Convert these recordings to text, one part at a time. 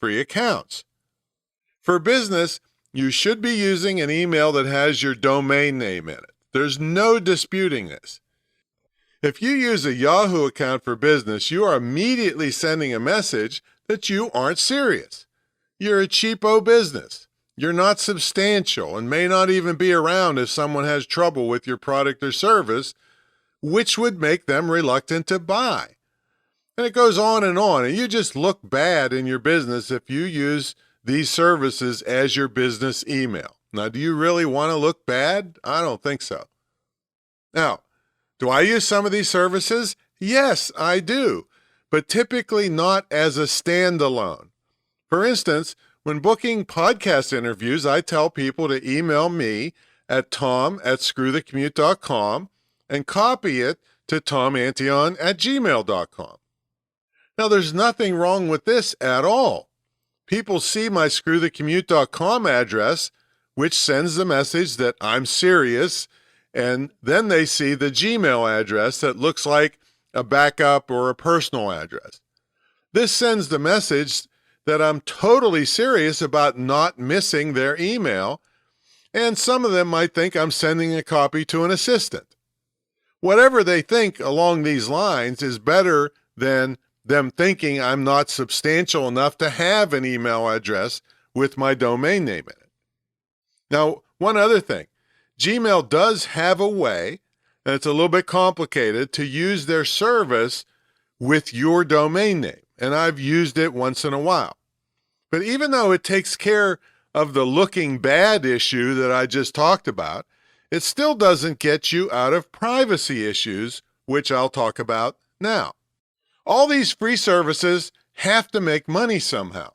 free accounts. For business, you should be using an email that has your domain name in it. There's no disputing this. If you use a Yahoo account for business, you are immediately sending a message that you aren't serious. You're a cheapo business. You're not substantial and may not even be around if someone has trouble with your product or service, which would make them reluctant to buy. And it goes on, and you just look bad in your business if you use these services as your business email. Now, do you really want to look bad? I don't think so. Now, do I use some of these services? Yes, I do, but typically not as a standalone. For instance, when booking podcast interviews, I tell people to email me at tom@screwthecommute.com and copy it to tomantion@gmail.com. Now, there's nothing wrong with this at all. People see my screwthecommute.com address, which sends the message that I'm serious, and then they see the Gmail address that looks like a backup or a personal address. This sends the message that I'm totally serious about not missing their email, and some of them might think I'm sending a copy to an assistant. Whatever they think along these lines is better than them thinking I'm not substantial enough to have an email address with my domain name in it. Now, one other thing. Gmail does have a way, and it's a little bit complicated, to use their service with your domain name, and I've used it once in a while. But even though it takes care of the looking bad issue that I just talked about, it still doesn't get you out of privacy issues, which I'll talk about now. All these free services have to make money somehow.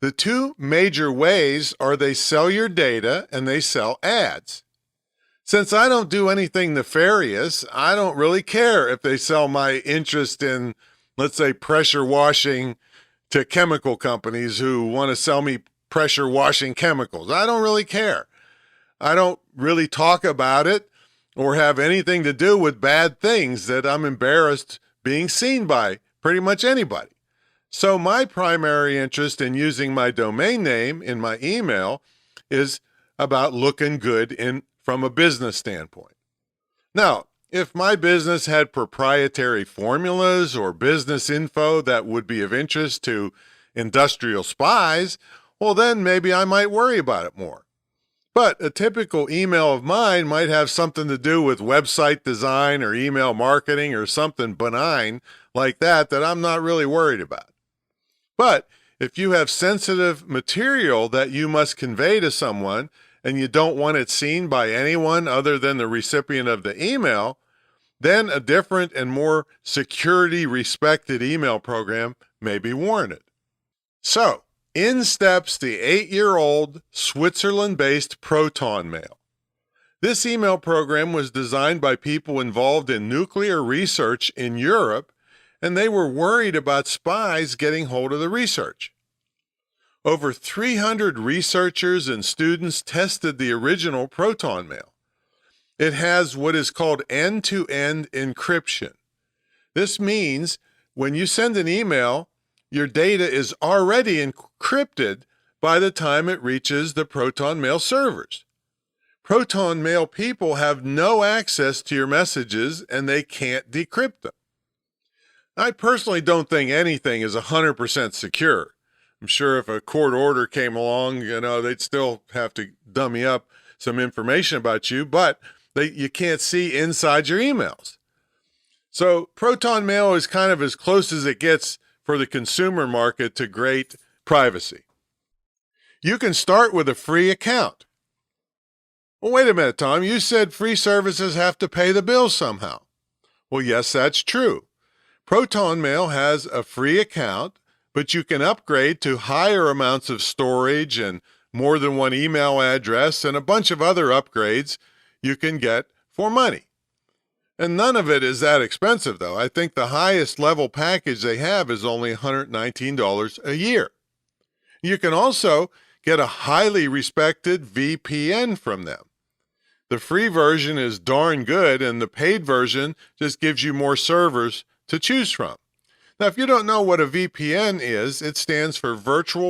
The two major ways are they sell your data and they sell ads. Since I don't do anything nefarious, I don't really care if they sell my interest in, let's say, pressure washing to chemical companies who want to sell me pressure washing chemicals. I don't really care. I don't really talk about it or have anything to do with bad things that I'm embarrassed being seen by pretty much anybody. So my primary interest in using my domain name in my email is about looking good from a business standpoint. Now, if my business had proprietary formulas or business info that would be of interest to industrial spies, well, then maybe I might worry about it more. But a typical email of mine might have something to do with website design or email marketing or something benign like that I'm not really worried about. But if you have sensitive material that you must convey to someone and you don't want it seen by anyone other than the recipient of the email, then a different and more security-respected email program may be warranted. So, in steps the 8-year-old Switzerland-based Proton Mail. This email program was designed by people involved in nuclear research in Europe, and they were worried about spies getting hold of the research. Over 300 researchers and students tested the original Proton Mail. It has what is called end-to-end encryption. This means when you send an email, your data is already encrypted by the time it reaches the Proton Mail servers. Proton Mail people have no access to your messages and they can't decrypt them. I personally don't think anything is 100% secure. I'm sure if a court order came along, they'd still have to dummy up some information about you, but you can't see inside your emails. So Proton Mail is kind of as close as it gets for the consumer market to great privacy. You can start with a free account. Well, wait a minute, Tom. You said free services have to pay the bill somehow. Well, yes, that's true. Proton Mail has a free account, but you can upgrade to higher amounts of storage and more than one email address and a bunch of other upgrades you can get for money. And none of it is that expensive, though. I think the highest level package they have is only $119 a year. You can also get a highly respected VPN from them. The free version is darn good, and the paid version just gives you more servers to choose from. Now, if you don't know what a VPN is, it stands for Virtual